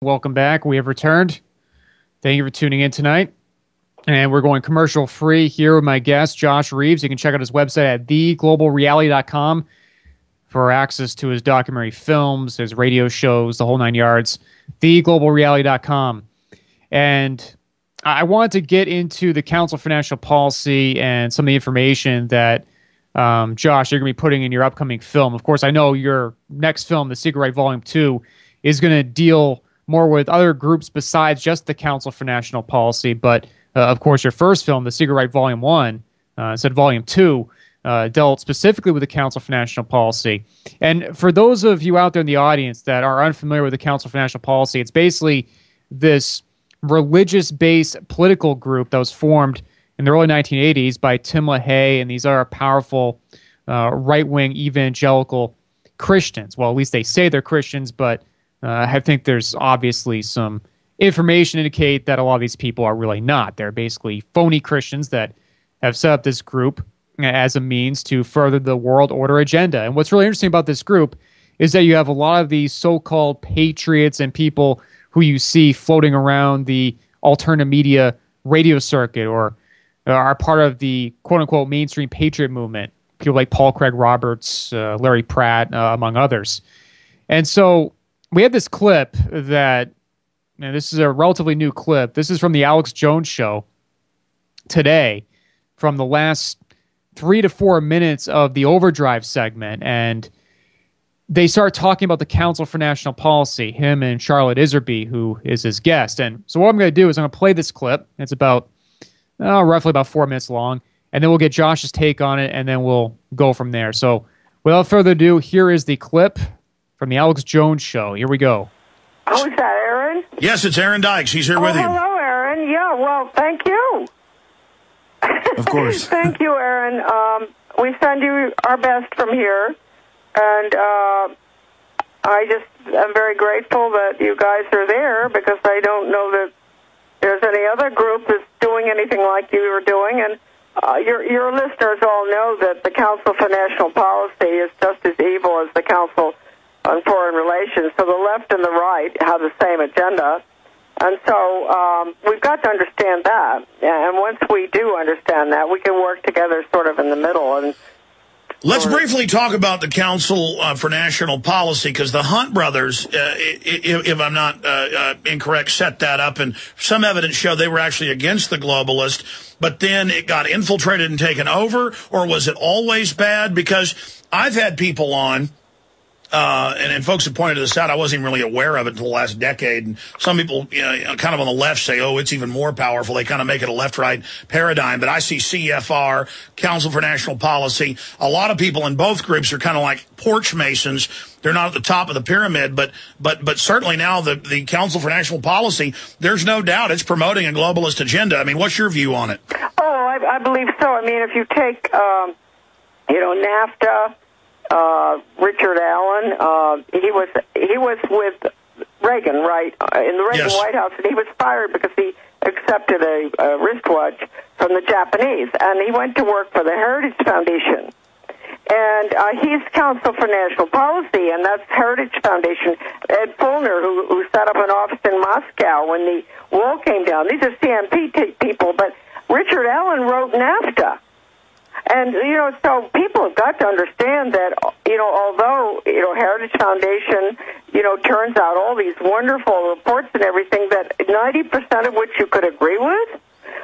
Welcome back. We have returned. Thank you for tuning in tonight. And we're going commercial free here with my guest, Josh Reeves. You can check out his website at theglobalreality.com for access to his documentary films, his radio shows, the whole nine yards. Theglobalreality.com. And I wanted to get into the Council for National Policy and some of the information that, Josh, you're going to be putting in your upcoming film. Of course, I know your next film, The Secret Right Volume 2, is going to deal more with other groups besides just the Council for National Policy. But, of course, your first film, The Secret Right Volume 1, said Volume 2, dealt specifically with the Council for National Policy. And for those of you out there in the audience that are unfamiliar with the Council for National Policy, it's basically this religious-based political group that was formed in the early 1980s by Tim LaHaye, and these are powerful right-wing evangelical Christians. Well, at least they say they're Christians, but I think there's obviously some information to indicate that a lot of these people are really not. They're basically phony Christians that have set up this group as a means to further the world order agenda. And what's really interesting about this group is that you have a lot of these so-called patriots and people who you see floating around the alternative media radio circuit or are part of the quote-unquote mainstream patriot movement. People like Paul Craig Roberts, Larry Pratt, among others. And so we have this clip that, and this is a relatively new clip. This is from the Alex Jones show today, from the last 3 to 4 minutes of the Overdrive segment. And they start talking about the Council for National Policy, him and Charlotte Iserby, who is his guest. And so what I'm going to do is I'm going to play this clip. It's about roughly about 4 minutes long. And then we'll get Josh's take on it, and then we'll go from there. So without further ado, here is the clip from the Alex Jones show. Here we go. Oh, is that Aaron? Yes, it's Aaron Dykes. He's here with you. Hello, Aaron. Yeah, well, thank you. Of course. Thank you, Aaron. We send you our best from here, and I just am very grateful that you guys are there because I don't know that there's any other group that's doing anything like you are doing, and your listeners all know that the Council for National Policy is just as evil as the Council on Foreign Relations. So the left and the right have the same agenda. And so we've got to understand that. And once we do understand that, we can work together sort of in the middle. And let's briefly talk about the Council for National Policy, because the Hunt brothers, if I'm not incorrect, set that up. And some evidence showed they were actually against the globalists. But then it got infiltrated and taken over. Or was it always bad? Because I've had people on, and folks have pointed this out. I wasn't even really aware of it until the last decade. And some people, kind of on the left say, oh, it's even more powerful. They kind of make it a left-right paradigm. But I see CFR, Council for National Policy. A lot of people in both groups are kind of like porch masons. They're not at the top of the pyramid, but certainly now the Council for National Policy, there's no doubt it's promoting a globalist agenda. I mean, what's your view on it? Oh, I believe so. I mean, if you take, NAFTA, Richard Allen, he was with Reagan, right, in the Reagan Yes. White House, and he was fired because he accepted a wristwatch from the Japanese, and he went to work for the Heritage Foundation. And he's Council for National Policy, and that's Heritage Foundation. Ed Fulner, who set up an office in Moscow when the wall came down. These are CMP people, but Richard Allen wrote NAFTA. And, so people have got to understand that, although, Heritage Foundation, turns out all these wonderful reports and everything that 90% of which you could agree with,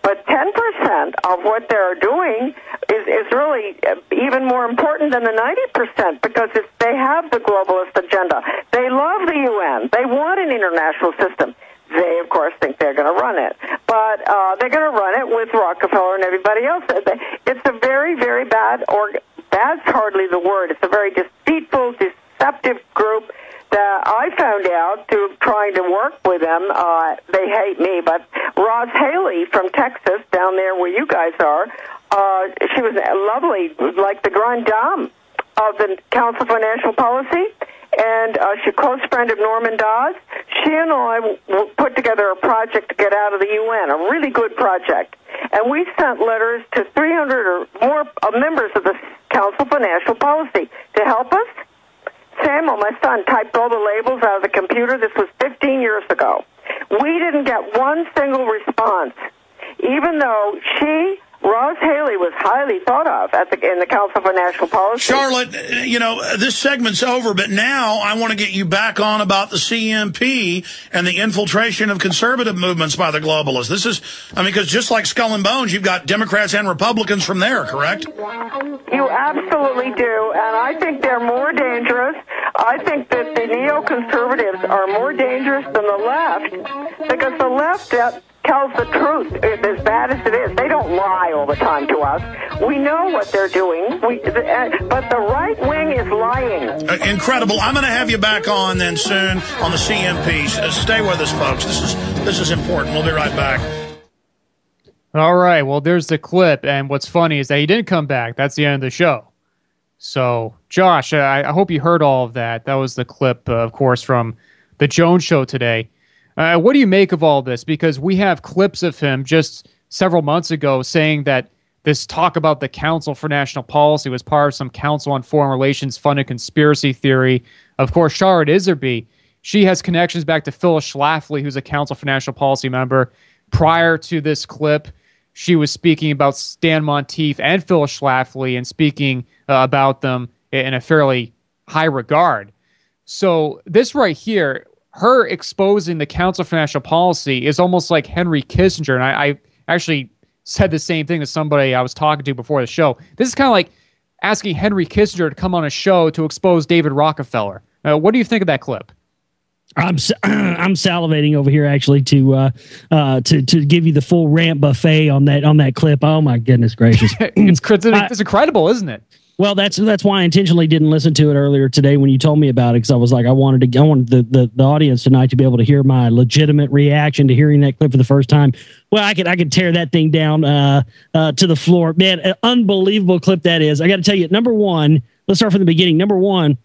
but 10% of what they're doing is really even more important than the 90% because they have the globalist agenda. They love the UN. They want an international system. They, of course, think they're going to run it. But they're going to run it with Rockefeller and everybody else. It's a very, very bad, or bad's hardly the word. It's a very deceitful, deceptive group that I found out through trying to work with them. They hate me, but Roz Haley from Texas, down there where you guys are, she was lovely, like the grande dame of the Council for National Policy. And she's a close friend of Norman Dawes. She and I put together a project to get out of the UN, a really good project. And we sent letters to 300 or more members of the Council for National Policy to help us. Samuel, my son, typed all the labels out of the computer. This was 15 years ago. We didn't get one single response, even though Roz Haley, was highly thought of in the Council for National Policy. Charlotte, this segment's over, but now I want to get you back on about the CMP and the infiltration of conservative movements by the globalists. This is, because just like Skull and Bones, you've got Democrats and Republicans from there, correct? You absolutely do, and I think they're more dangerous. I think that the neoconservatives are more dangerous than the left, because the left tells the truth, as bad as it is. They don't lie all the time to us. We know what they're doing, but the right wing is lying. Incredible. I'm going to have you back on then soon on the CMP. Stay with us, folks. This is important. We'll be right back. All right. Well, there's the clip, and what's funny is that he didn't come back. That's the end of the show. So, Josh, I hope you heard all of that. That was the clip, of course, from the Jones Show today. What do you make of all this? Because we have clips of him just several months ago saying that this talk about the Council for National Policy was part of some Council on Foreign Relations funded conspiracy theory. Of course, Charlotte Iserby, she has connections back to Phyllis Schlafly, who's a Council for National Policy member. Prior to this clip, she was speaking about Stan Monteith and Phyllis Schlafly and speaking about them in a fairly high regard. So this right here, her exposing the Council for National Policy is almost like Henry Kissinger. And I actually said the same thing to somebody I was talking to before the show. This is kind of like asking Henry Kissinger to come on a show to expose David Rockefeller. What do you think of that clip? I'm salivating over here actually to give you the full rant buffet on that clip. Oh my goodness gracious. It's incredible, isn't it? Well, that's why I intentionally didn't listen to it earlier today when you told me about it, because I was like, I wanted the audience tonight to be able to hear my legitimate reaction to hearing that clip for the first time. Well, I could tear that thing down to the floor. Man, an unbelievable clip that is. I got to tell you, number one, let's start from the beginning. Number one,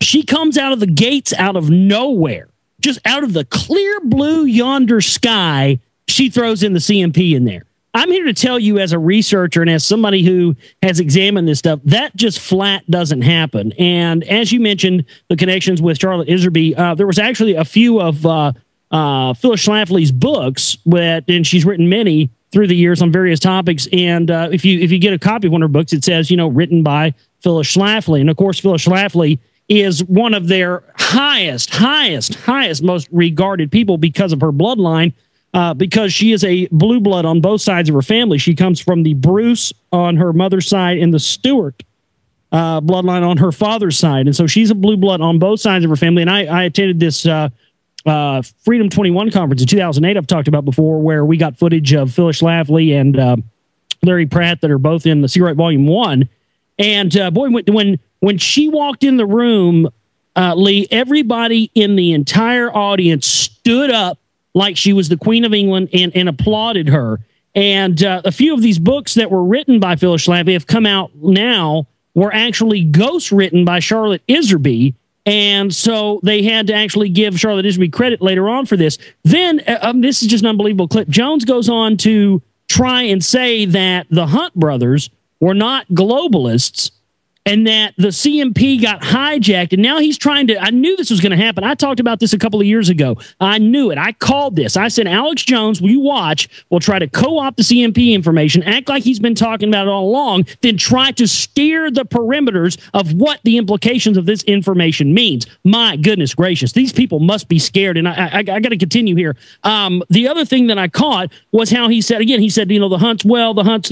she comes out of the gates out of nowhere, just out of the clear blue yonder sky. She throws in the CMP in there. I'm here to tell you as a researcher and as somebody who has examined this stuff, that just flat doesn't happen. And as you mentioned, the connections with Charlotte Iserby, there was actually a few of Phyllis Schlafly's books, and she's written many through the years on various topics. And if you get a copy of one of her books, it says, written by Phyllis Schlafly. And of course, Phyllis Schlafly is one of their highest, most regarded people because of her bloodline. Because she is a blue blood on both sides of her family. She comes from the Bruce on her mother's side and the Stewart bloodline on her father's side. And so she's a blue blood on both sides of her family. And I attended this Freedom 21 conference in 2008 I've talked about before, where we got footage of Phyllis Schlafly and Larry Pratt that are both in the Secret Volume 1. And boy, when she walked in the room, Lee, everybody in the entire audience stood up like she was the Queen of England and applauded her. And a few of these books that were written by Phyllis Schlafly have come out now, were actually ghost written by Charlotte Iserby. And so they had to actually give Charlotte Iserby credit later on for this. Then, this is just an unbelievable clip. Jones goes on to try and say that the Hunt brothers were not globalists and that the CMP got hijacked. And now he's trying to, I knew this was going to happen. I talked about this a couple of years ago. I knew it. I called this. I said, Alex Jones, will you watch? We'll try to co-opt the CMP information, act like he's been talking about it all along, then try to steer the perimeters of what the implications of this information means. My goodness gracious. These people must be scared. And I got to continue here. The other thing that I caught was how he said, again, he said, the Hunts,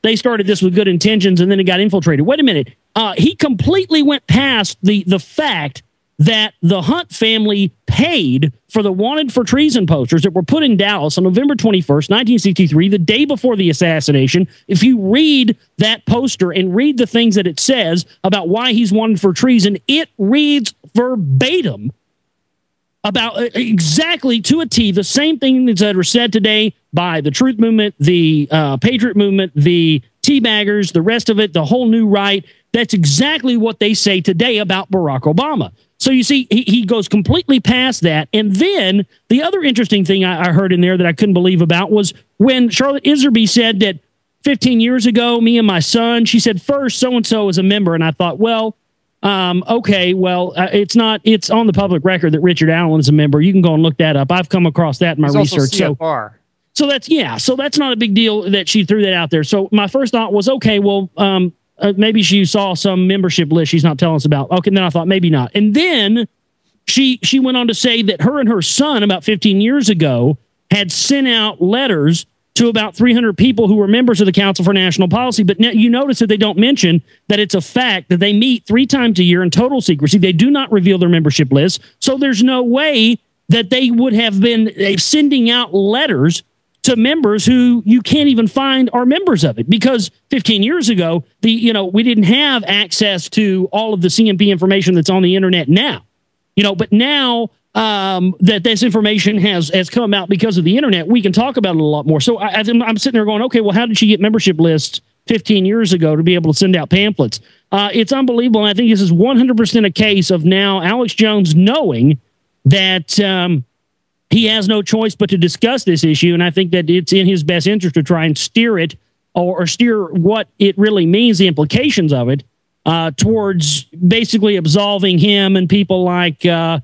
they started this with good intentions and then it got infiltrated. Wait a minute. He completely went past the fact that the Hunt family paid for the wanted for treason posters that were put in Dallas on November 21st, 1963, the day before the assassination. If you read that poster and read the things that it says about why he's wanted for treason, it reads verbatim about exactly to a T the same things that are said today by the Truth Movement, the Patriot Movement, the Teabaggers, the rest of it, the whole new right. That's exactly what they say today about Barack Obama. So you see, he goes completely past that. And then the other interesting thing I heard in there that I couldn't believe about was when Charlotte Iserby said that 15 years ago, me and my son, she said, first, so-and-so is a member. And I thought, well, Okay, well, it's on the public record that Richard Allen is a member. You can go and look that up. I've come across that in my research. So that's not a big deal that she threw that out there. So my first thought was, okay, well, maybe she saw some membership list she's not telling us about. Okay, and then I thought maybe not. And then she went on to say that her and her son about 15 years ago had sent out letters to about 300 people who were members of the Council for National Policy. But now you notice that they don't mention that it's a fact that they meet 3 times a year in total secrecy. They do not reveal their membership list. So there's no way that they would have been sending out letters to members who you can't even find are members of it, because 15 years ago, we didn't have access to all of the CMP information that's on the internet now, but now that this information has come out because of the internet, we can talk about it a lot more. So I'm sitting there going, okay, well, how did she get membership lists 15 years ago to be able to send out pamphlets? It's unbelievable. And I think this is 100% a case of now Alex Jones knowing that, he has no choice but to discuss this issue, and I think that it's in his best interest to try and steer it or steer what it really means, the implications of it, towards basically absolving him and people like, Stan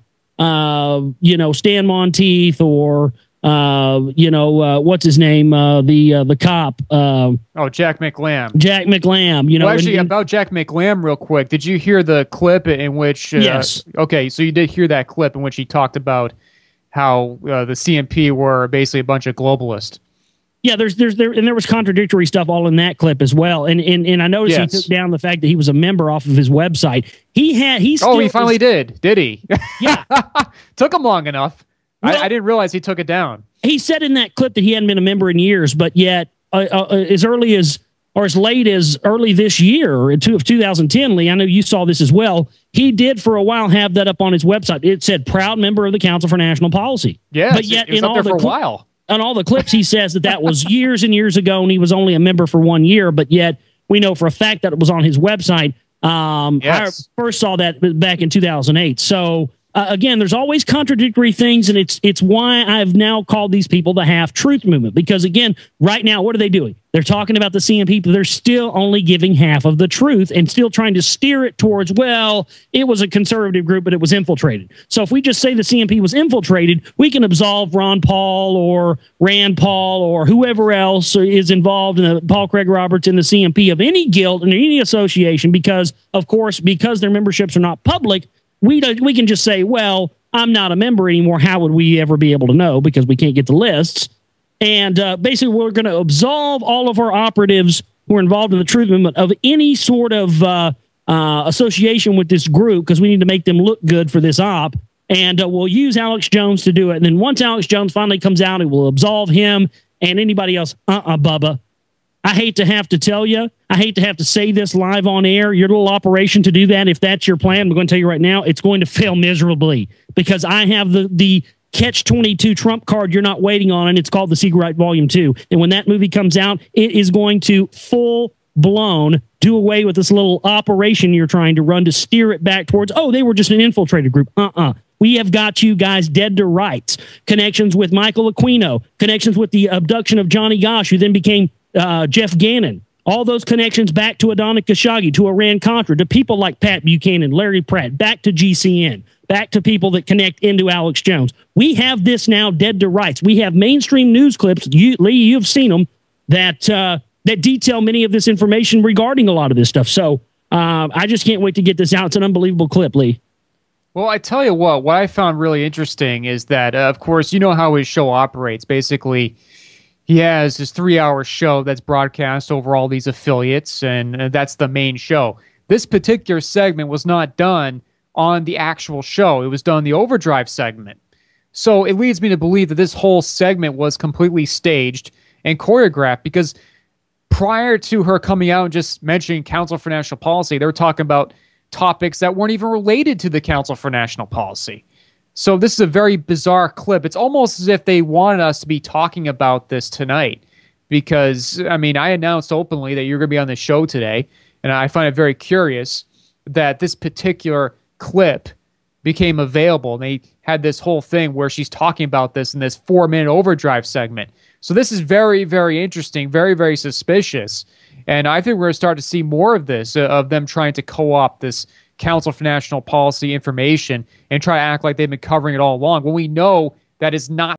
Monteith or, what's his name, the cop. Jack McLam. Jack McLam. Well, actually, about Jack McLam, real quick, did you hear the clip in which? Yes. Okay, so you did hear that clip in which he talked about how the CMP were basically a bunch of globalists. Yeah, there was contradictory stuff all in that clip as well. And I noticed He took down the fact that he was a member off of his website. He finally did he? Yeah. Took him long enough. Well, I didn't realize he took it down. He said in that clip that he hadn't been a member in years, but yet as early as or as late as early this year of 2010, Lee, I know you saw this as well. He did for a while have that up on his website. It said proud member of the Council for National Policy. Yeah, but yet in all on all the clips, he says that was years and years ago, and he was only a member for 1 year. But yet we know for a fact that it was on his website. I first saw that back in 2008. So again, there's always contradictory things, and it's why I've now called these people the half-truth movement. Because again, right now, what are they doing? They're talking about the CMP, but they're still only giving half of the truth and still trying to steer it towards, well, it was a conservative group, but it was infiltrated. So if we just say the CMP was infiltrated, we can absolve Ron Paul or Rand Paul or whoever else is involved in Paul Craig Roberts in the CMP of any guilt and any association, because, of course, because their memberships are not public, we can just say, well, I'm not a member anymore. How would we ever be able to know? Because we can't get the lists. And basically, we're going to absolve all of our operatives who are involved in the truth movement of any sort of association with this group, because we need to make them look good for this op. And we'll use Alex Jones to do it. And then once Alex Jones finally comes out, it will absolve him and anybody else. Bubba. I hate to have to tell you. I hate to have to say this live on air. Your little operation to do that, if that's your plan, I'm going to tell you right now, it's going to fail miserably, because I have the catch-22 trump card you're not waiting on, and it's called The Secret Right Volume 2. And when that movie comes out, it is going to full-blown do away with this little operation you're trying to run to steer it back towards, oh, they were just an infiltrated group. We have got you guys dead to rights. Connections with Michael Aquino, connections with the abduction of Johnny Gosch, who then became Jeff Gannon. All those connections back to Adana Khashoggi, to Iran-Contra, to people like Pat Buchanan, Larry Pratt, back to GCN, back to people that connect into Alex Jones. We have this now dead to rights. We have mainstream news clips, Lee, you've seen them, that detail many of this information regarding a lot of this stuff. So I just can't wait to get this out. It's an unbelievable clip, Lee. Well, I tell you what I found really interesting is that, of course, you know how his show operates. Basically, he has his 3-hour show that's broadcast over all these affiliates, and that's the main show. This particular segment was not done on the actual show. It was done the Overdrive segment. So it leads me to believe that this whole segment was completely staged and choreographed, because prior to her coming out and just mentioning Council for National Policy, they were talking about topics that weren't even related to the Council for National Policy. So this is a very bizarre clip. It's almost as if they wanted us to be talking about this tonight, because, I mean, I announced openly that you're going to be on the show today, and I find it very curious that this particular clip became available. And they had this whole thing where she's talking about this in this 4-minute Overdrive segment. So this is very, very interesting, very, very suspicious. And I think we're going to start to see more of this, of them trying to co-opt this Council for National Policy information and try to act like they've been covering it all along when we know that is not